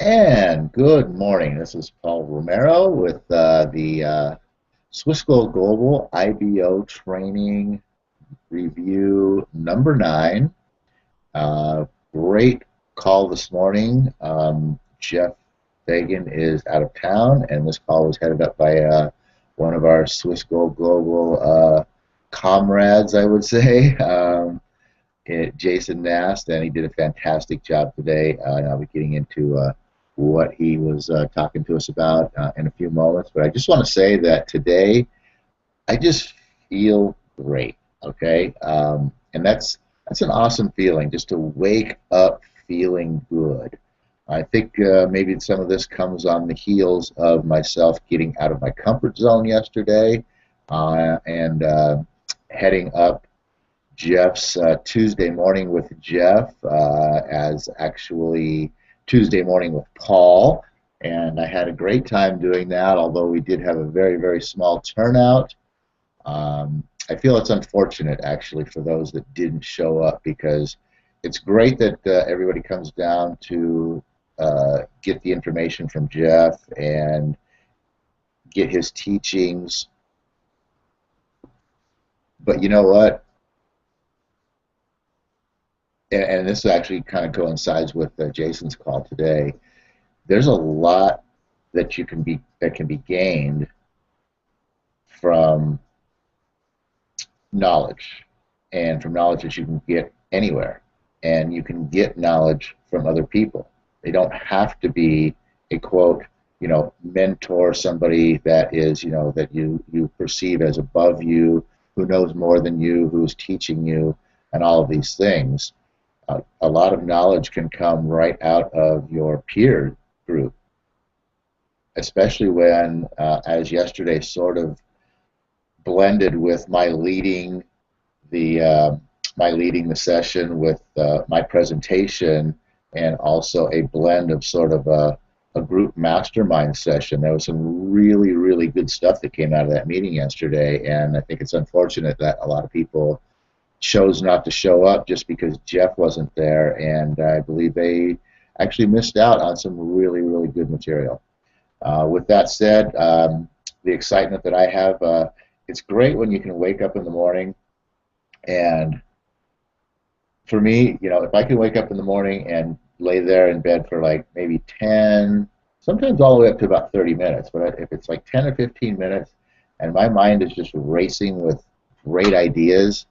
And good morning. This is Paul Romero with the Swiss Gold Global IBO Training Review number 9. Uh, Great call this morning. Jeff Fagan is out of town, and this call was headed up by one of our Swiss Gold Global comrades, I would say. Jason Nast, and he did a fantastic job today. And I'll be getting into what he was talking to us about in a few moments. But I just want to say that today I just feel great. Okay, and that's an awesome feeling, just to wake up feeling good. I think maybe some of this comes on the heels of myself getting out of my comfort zone yesterday and heading up Jeff's Tuesday morning with Jeff as actually Tuesday morning with Paul, and I had a great time doing that, although we did have a very, very small turnout. I feel it's unfortunate, actually, for those that didn't show up, because it's great that everybody comes down to get the information from Jeff and get his teachings. But you know what? And this actually kind of coincides with Jason's call today. There's a lot that can be gained from knowledge, and from knowledge that you can get anywhere, and you can get knowledge from other people. They don't have to be a quote, mentor, somebody that is, that you perceive as above you, who knows more than you, who's teaching you, and all of these things. A lot of knowledge can come right out of your peer group, especially when, as yesterday sort of blended with my leading the session with my presentation, and also a blend of sort of a group mastermind session. There was some really, really good stuff that came out of that meeting yesterday, and I think it's unfortunate that a lot of people chose not to show up just because Jeff wasn't there, and I believe they actually missed out on some really, really good material. With that said, the excitement that I have, it's great when you can wake up in the morning, and for me, if I can wake up in the morning and lay there in bed for like maybe 10, sometimes all the way up to about 30 minutes, but if it's like 10 or 15 minutes and my mind is just racing with great ideas,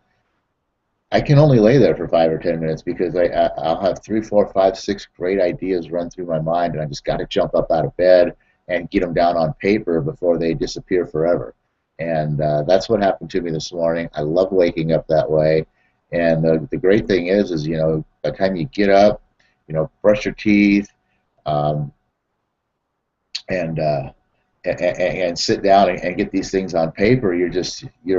I can only lay there for 5 or 10 minutes, because I'll have 3, 4, 5, 6 great ideas run through my mind, and I just got to jump up out of bed and get them down on paper before they disappear forever. And that's what happened to me this morning. I love waking up that way. And the great thing is by the time you get up, brush your teeth, and sit down and get these things on paper, you're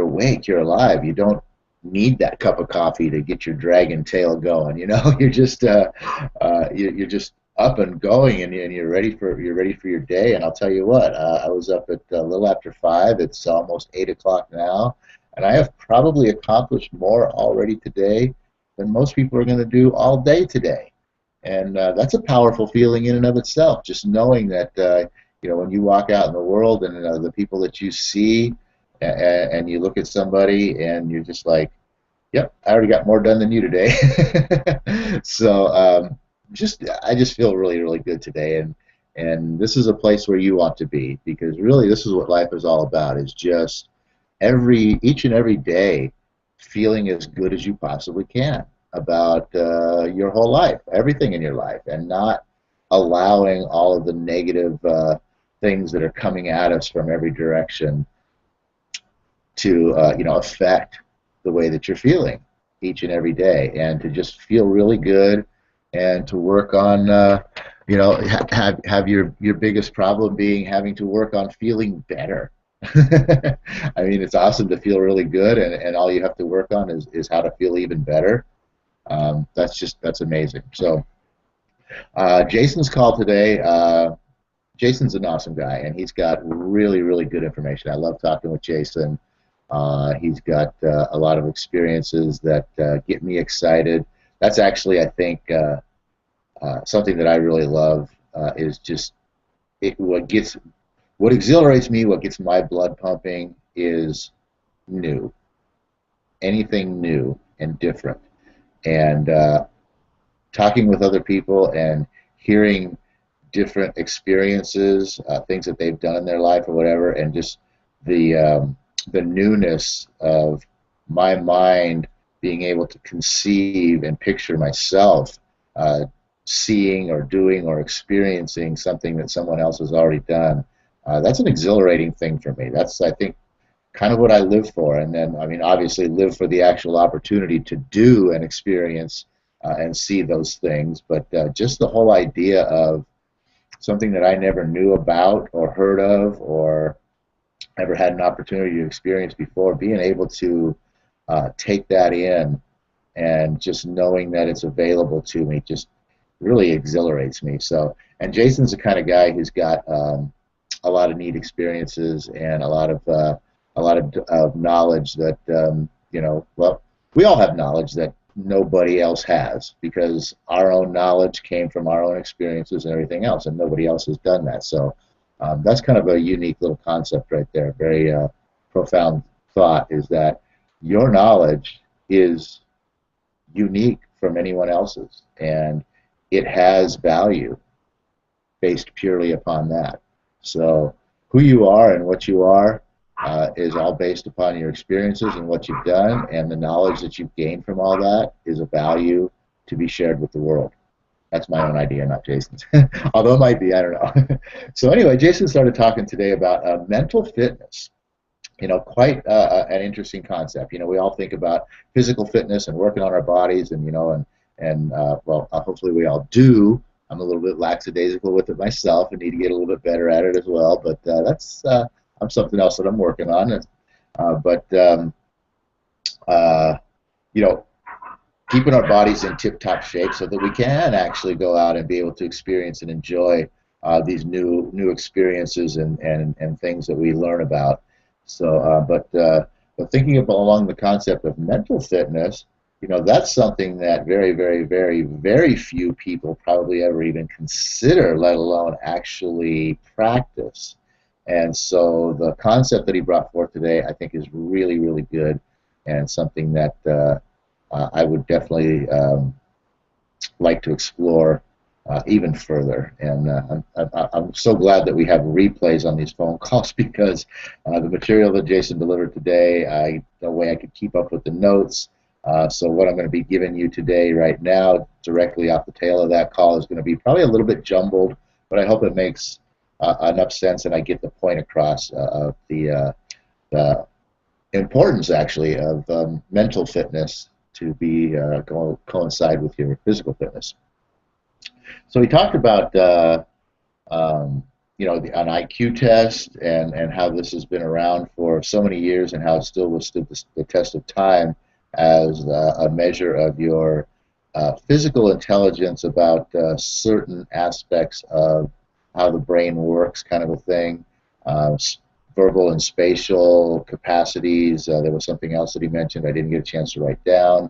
awake, you're alive. You don't need that cup of coffee to get your dragon tail going. You're just you're just up and going, and you're ready for your day. And I'll tell you what, I was up at a little after 5. It's almost 8 o'clock now, and I have probably accomplished more already today than most people are going to do all day today. And that's a powerful feeling in and of itself, just knowing that when you walk out in the world, and the people that you see, and you look at somebody and you're just like, yep, I already got more done than you today. So I just feel really, really good today, and this is a place where you want to be, because really this is what life is all about, is just each and every day feeling as good as you possibly can about your whole life, everything in your life, and not allowing all of the negative things that are coming at us from every direction to affect the way that you're feeling each and every day, and to just feel really good, and to work on have your biggest problem being having to work on feeling better. I mean, it's awesome to feel really good, and all you have to work on is how to feel even better. That's amazing. So Jason's call today, Jason's an awesome guy, and he's got really, really good information. I love talking with Jason. He's got a lot of experiences that get me excited. That's actually, I think, something that I really love is just what exhilarates me, what gets my blood pumping is new, anything new and different, and talking with other people and hearing different experiences, things that they've done in their life or whatever, and just the newness of my mind being able to conceive and picture myself seeing or doing or experiencing something that someone else has already done. That's an exhilarating thing for me. That's, I think, kind of what I live for. And then, I mean, obviously live for the actual opportunity to do and experience and see those things. But just the whole idea of something that I never knew about or heard of or ever had an opportunity to experience before, being able to take that in and just knowing that it's available to me just really exhilarates me. So, and Jason's the kind of guy who's got a lot of neat experiences and a lot of knowledge that well, we all have knowledge that nobody else has, because our own knowledge came from our own experiences and everything else, and nobody else has done that. So that's kind of a unique little concept right there. Very profound thought is that your knowledge is unique from anyone else's, and it has value based purely upon that. So who you are and what you are is all based upon your experiences and what you've done, and the knowledge that you've gained from all that is a value to be shared with the world. That's my own idea, not Jason's. Although it might be, I don't know. So anyway, Jason started talking today about mental fitness. Quite an interesting concept. We all think about physical fitness and working on our bodies, and well, hopefully we all do. I'm a little bit lackadaisical with it myself and need to get a little bit better at it as well. But that's I'm something else that I'm working on. Keeping our bodies in tip-top shape so that we can actually go out and be able to experience and enjoy these new experiences and things that we learn about. So, but thinking along the concept of mental fitness, that's something that very, very, very, very few people probably ever even consider, let alone actually practice. And so the concept that he brought forth today, I think, is really, really good, and something that I would definitely like to explore even further. And I'm so glad that we have replays on these phone calls, because the material that Jason delivered today, the way I could keep up with the notes. So what I'm going to be giving you today right now, directly off the tail of that call, is going to be probably a little bit jumbled, but I hope it makes enough sense and I get the point across of the importance, actually, of mental fitness to be coincide with your physical fitness. So he talked about an IQ test and how this has been around for so many years, and how it still withstood the test of time as a measure of your physical intelligence about certain aspects of how the brain works, kind of a thing. Verbal and spatial capacities. There was something else that he mentioned I didn't get a chance to write down.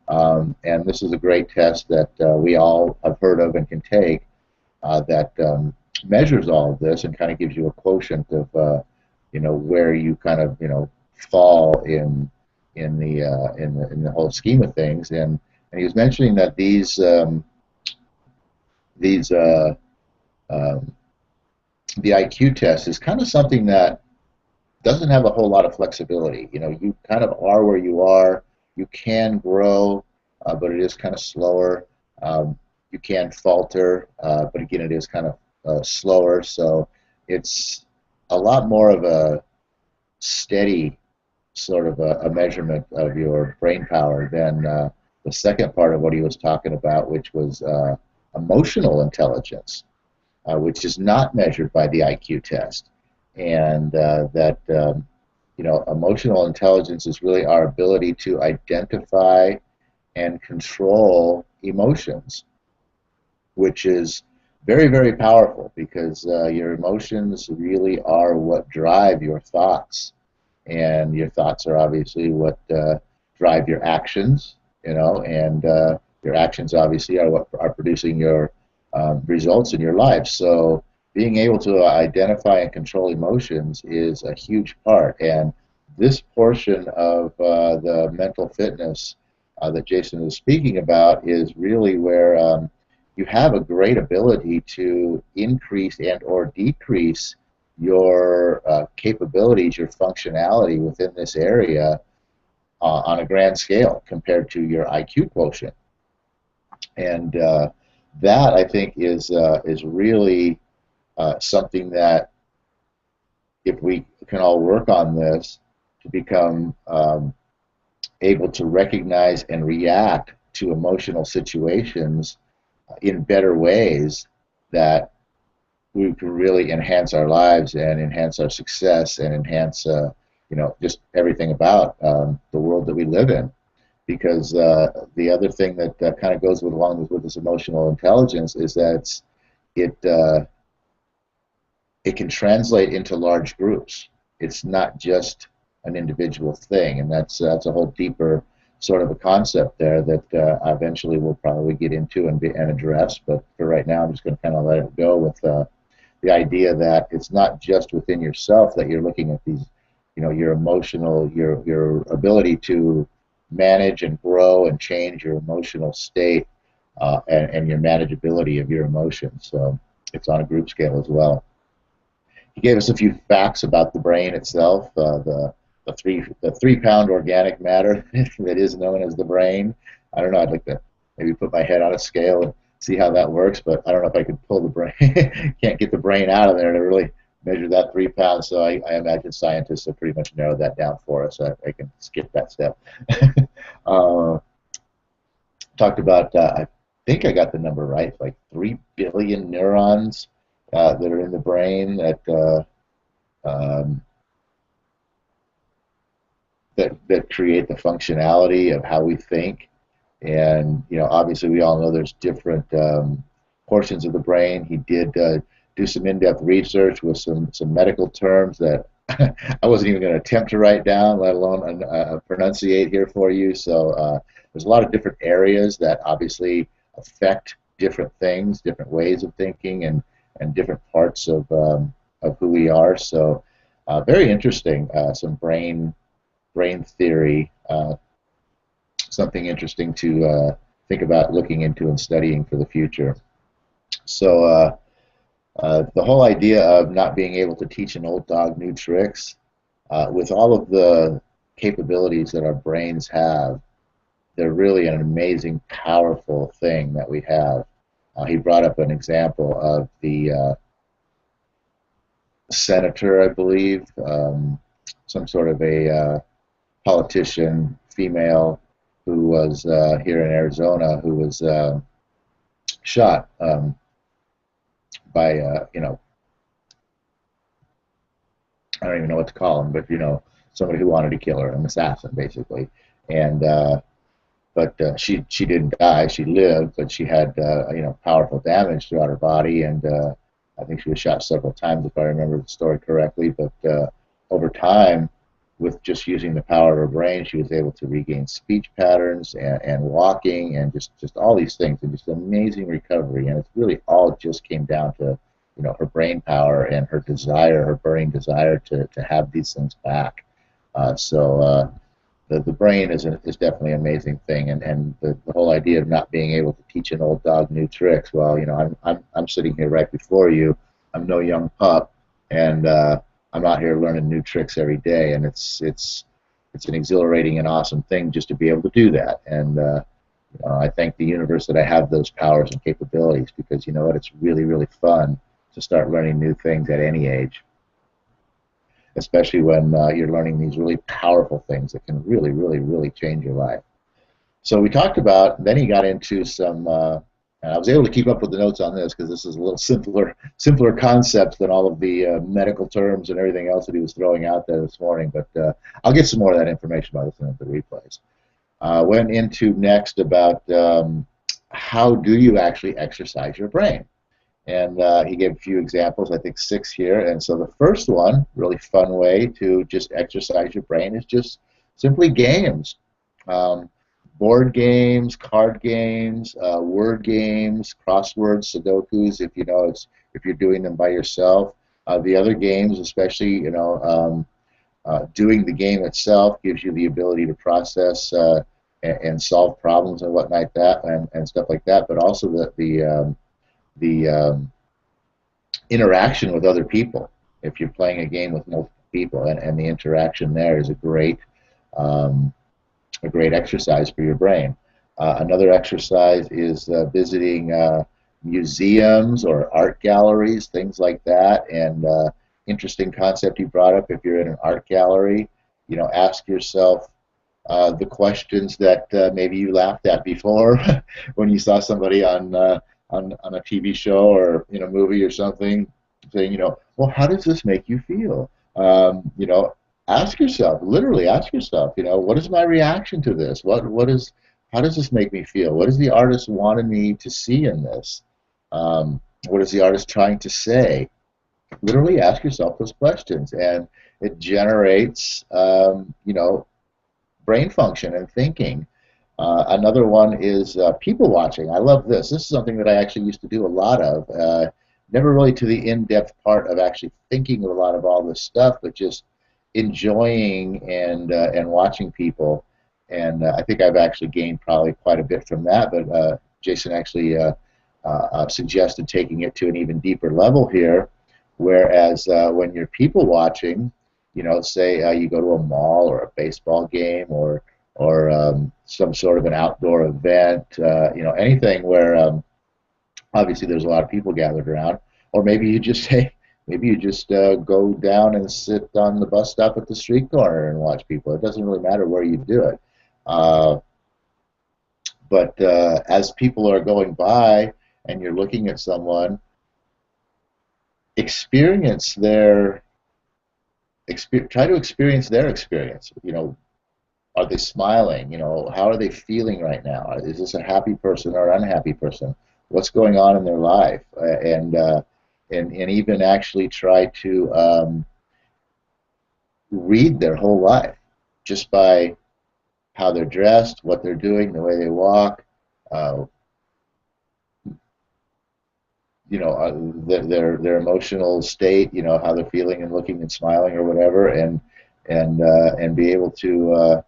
And this is a great test that we all have heard of and can take that measures all of this and kind of gives you a quotient of where you kind of fall in the whole scheme of things. And he was mentioning that the IQ test is kind of something that doesn't have a whole lot of flexibility. You kind of are where you are. You can grow, but it is kind of slower. You can falter, but again, it is kind of slower. So it's a lot more of a steady sort of a measurement of your brain power than the second part of what he was talking about, which was emotional intelligence, which is not measured by the IQ test. And emotional intelligence is really our ability to identify and control emotions, which is very, very powerful, because your emotions really are what drive your thoughts, and your thoughts are obviously what drive your actions, and your actions obviously are what are producing your results in your life. So being able to identify and control emotions is a huge part. And this portion of the mental fitness that Jason was speaking about is really where you have a great ability to increase and or decrease your capabilities, your functionality within this area on a grand scale compared to your IQ quotient. And that, I think, is really something that if we can all work on this to become able to recognize and react to emotional situations in better ways, that we can really enhance our lives and enhance our success and enhance just everything about the world that we live in. Because the other thing that kind of goes along with this emotional intelligence is that it can translate into large groups. It's not just an individual thing, and that's a whole deeper sort of a concept there that eventually we'll probably get into and address. But for right now, I'm just going to kind of let it go with the idea that it's not just within yourself that you're looking at these, your emotional, your ability to manage and grow and change your emotional state and your manageability of your emotions. So it's on a group scale as well. He gave us a few facts about the brain itself. The 3 pound organic matter that is known as the brain. I don't know. I'd like to maybe put my head on a scale and see how that works, but I don't know if I can pull the brain. Can't get the brain out of there to really measure that 3 pounds. So I imagine scientists have pretty much narrowed that down for us. I can skip that step. Talked about. I think I got the number right. Like 3 billion neurons that are in the brain that create the functionality of how we think. And obviously we all know there's different portions of the brain. He did do some in-depth research with some medical terms that I wasn't even going to attempt to write down, let alone pronunciate here for you. So there's a lot of different areas that obviously affect different things, different ways of thinking, and different parts of who we are. So very interesting. Some brain theory. Something interesting to think about looking into and studying for the future. So the whole idea of not being able to teach an old dog new tricks, with all of the capabilities that our brains have, they're really an amazing, powerful thing that we have. He brought up an example of the senator, I believe, some sort of a politician, female, who was here in Arizona, who was shot by, I don't even know what to call him, but somebody who wanted to kill her, an assassin, basically. And but she didn't die; she lived, but she had powerful damage throughout her body, and I think she was shot several times, if I remember the story correctly. But over time, with just using the power of her brain, she was able to regain speech patterns and walking and just all these things, and just amazing recovery. And it really all just came down to her brain power and her desire, her burning desire to have these things back. So the brain is definitely an amazing thing, and the whole idea of not being able to teach an old dog new tricks. Well, I'm sitting here right before you. I'm no young pup, and I'm out here learning new tricks every day, and it's an exhilarating and awesome thing just to be able to do that. And I thank the universe that I have those powers and capabilities, because you know what, it's really, really fun to start learning new things at any age, especially when you're learning these really powerful things that can really, really, really change your life. So we talked about, then he got into some, and I was able to keep up with the notes on this because this is a little simpler concepts than all of the medical terms and everything else that he was throwing out there this morning. But I'll get some more of that information by listening to the replays. Went into next about how do you actually exercise your brain. And he gave a few examples, I think 6 here. And so the first one, really fun way to just exercise your brain, is just simply games. board games, card games, word games, crosswords, Sudokus. If you know, it's if you're doing them by yourself. The other games, especially, doing the game itself gives you the ability to process and solve problems and whatnot like that, and stuff like that. But also the interaction with other people. If you're playing a game with multiple people, and the interaction there is um, a great exercise for your brain. Another exercise is visiting museums or art galleries, things like that. And interesting concept you brought up. If you're in an art gallery, ask yourself the questions that maybe you laughed at before when you saw somebody on a TV show or in a movie or something, saying, well, how does this make you feel? Ask yourself, literally ask yourself, what is my reaction to this? How does this make me feel? What is the artist wanting me to see in this? What is the artist trying to say? Literally ask yourself those questions, and it generates, brain function and thinking. Another one is people watching. I love this. This is something that I actually used to do a lot of. Never really to the in-depth part of actually thinking of a lot of all this stuff, but just enjoying and watching people. And I think I've actually gained probably quite a bit from that. But Jason actually suggested taking it to an even deeper level here. Whereas when you're people watching, say you go to a mall or a baseball game or some sort of an outdoor event, anything where obviously there's a lot of people gathered around, or maybe you just say, maybe you just go down and sit on the bus stop at the street corner and watch people. It doesn't really matter where you do it. But as people are going by and you're looking at someone, try to experience their experience. Are they smiling? How are they feeling right now? Is this a happy person or an unhappy person? What's going on in their life? And even actually try to read their whole life just by how they're dressed, what they're doing, the way they walk, their emotional state, how they're feeling and looking and smiling or whatever, and be able to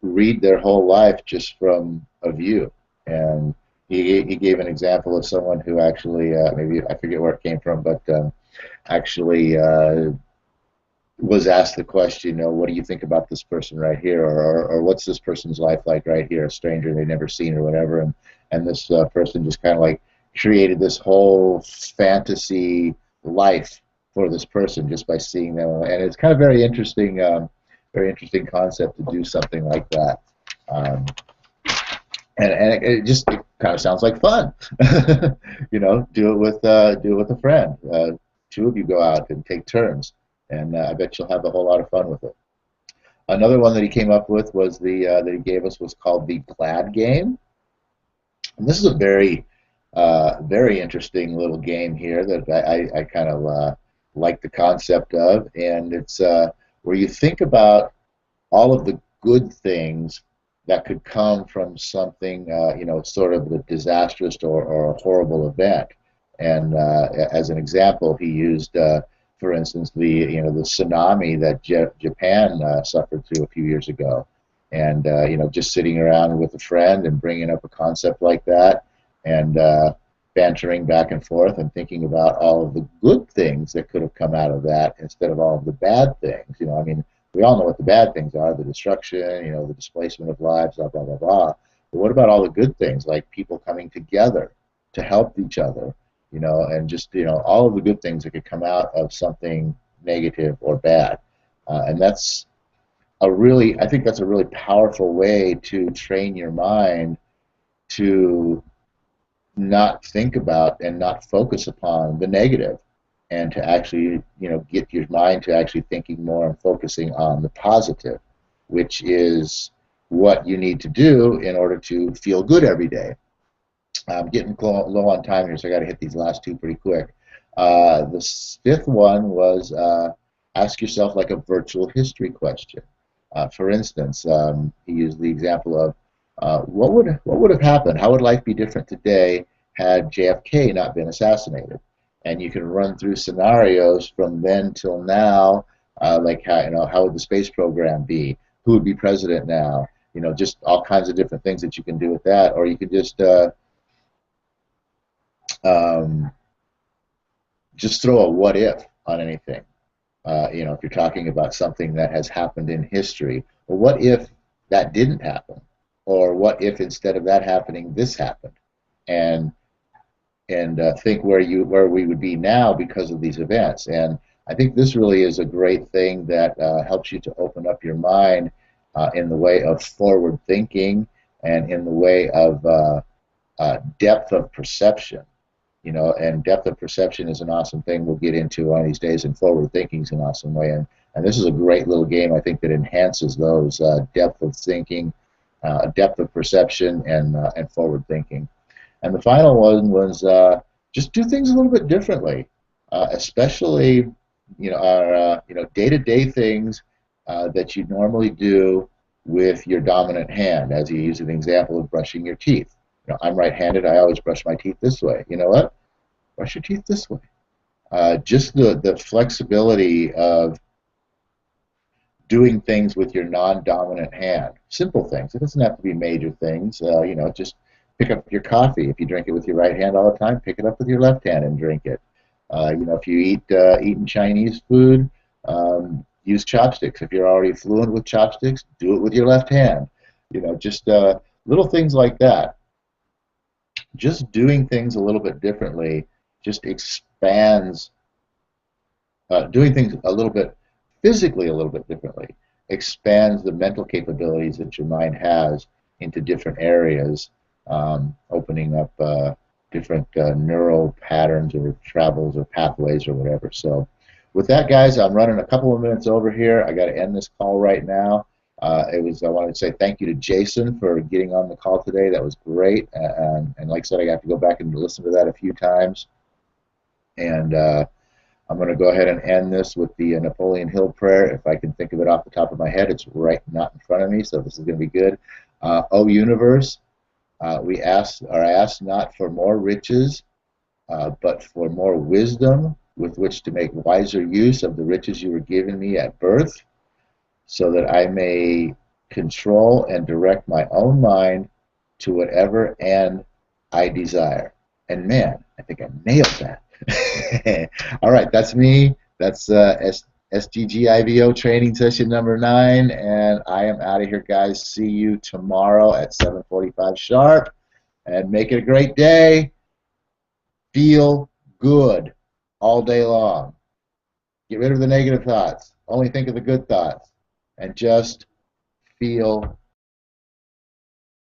read their whole life just from a view. And he gave an example of someone who actually, maybe I forget where it came from, but actually was asked the question, what do you think about this person right here, or what's this person's life like right here, a stranger they've never seen or whatever, and this person just kind of like created this whole fantasy life for this person just by seeing them, and it's kind of very interesting concept to do something like that. And it just kind of sounds like fun. Do it with a friend. Two of you go out and take turns, and I bet you'll have a whole lot of fun with it. Another one that he came up with was that he gave us was called the Glad game, and this is a very interesting little game here that I kind of like the concept of, and it's where you think about all of the good things that could come from something, sort of a disastrous or a horrible event. And as an example, he used, for instance, the tsunami that Japan suffered through a few years ago, and just sitting around with a friend and bringing up a concept like that, and bantering back and forth and thinking about all of the good things that could have come out of that instead of all of the bad things. I mean, we all know what the bad things are: the destruction, the displacement of lives, blah blah blah blah. But what about all the good things, like people coming together to help each other, and just all of the good things that could come out of something negative or bad? And I think that's a really powerful way to train your mind to not think about and not focus upon the negative, and to actually get your mind to actually thinking more and focusing on the positive, which is what you need to do in order to feel good every day. I'm getting low on time here, so I got to hit these last two pretty quick. The fifth one was ask yourself like a virtual history question. For instance, he used the example of what would have happened? How would life be different today had JFK not been assassinated? And you can run through scenarios from then till now, like how would the space program be? Who would be president now? Just all kinds of different things that you can do with that, or you can um, just throw a what if on anything. If you're talking about something that has happened in history, well, what if that didn't happen? Or what if instead of that happening, this happened? And think where we would be now because of these events. And I think this really is a great thing that helps you to open up your mind in the way of forward thinking and in the way of depth of perception. And depth of perception is an awesome thing we'll get into one of these days, and forward thinking is an awesome way. And this is a great little game, I think, that enhances those depth of thinking, depth of perception, and forward thinking. And the final one was just do things a little bit differently, especially our day-to-day things that you normally do with your dominant hand. As you use an example of brushing your teeth. I'm right-handed. I always brush my teeth this way. You know what? Brush your teeth this way. Just the flexibility of doing things with your non-dominant hand. Simple things. It doesn't have to be major things. Just pick up your coffee. If you drink it with your right hand all the time, pick it up with your left hand and drink it. If you eating Chinese food, use chopsticks. If you're already fluent with chopsticks, do it with your left hand. Just little things like that. Just doing things a little bit differently just expands. Doing things a little bit physically a little bit differently expands the mental capabilities that your mind has into different areas, opening up different neural patterns or travels or pathways or whatever. So with that, guys, I'm running a couple of minutes over here. I got to end this call right now. I wanted to say thank you to Jason for getting on the call today. That was great. And like I said, I got to go back and listen to that a few times. And I'm going to go ahead and end this with the Napoleon Hill prayer. If I can think of it off the top of my head, it's right not in front of me, so this is going to be good. O universe, we ask not for more riches, but for more wisdom with which to make wiser use of the riches you were given me at birth, so that I may control and direct my own mind to whatever end I desire. And man, I think I nailed that. All right, that's me. That's SGG IBO training session number 9, and I am out of here, guys. See you tomorrow at 7:45 sharp, and make it a great day. Feel good all day long. Get rid of the negative thoughts. Only think of the good thoughts, and just feel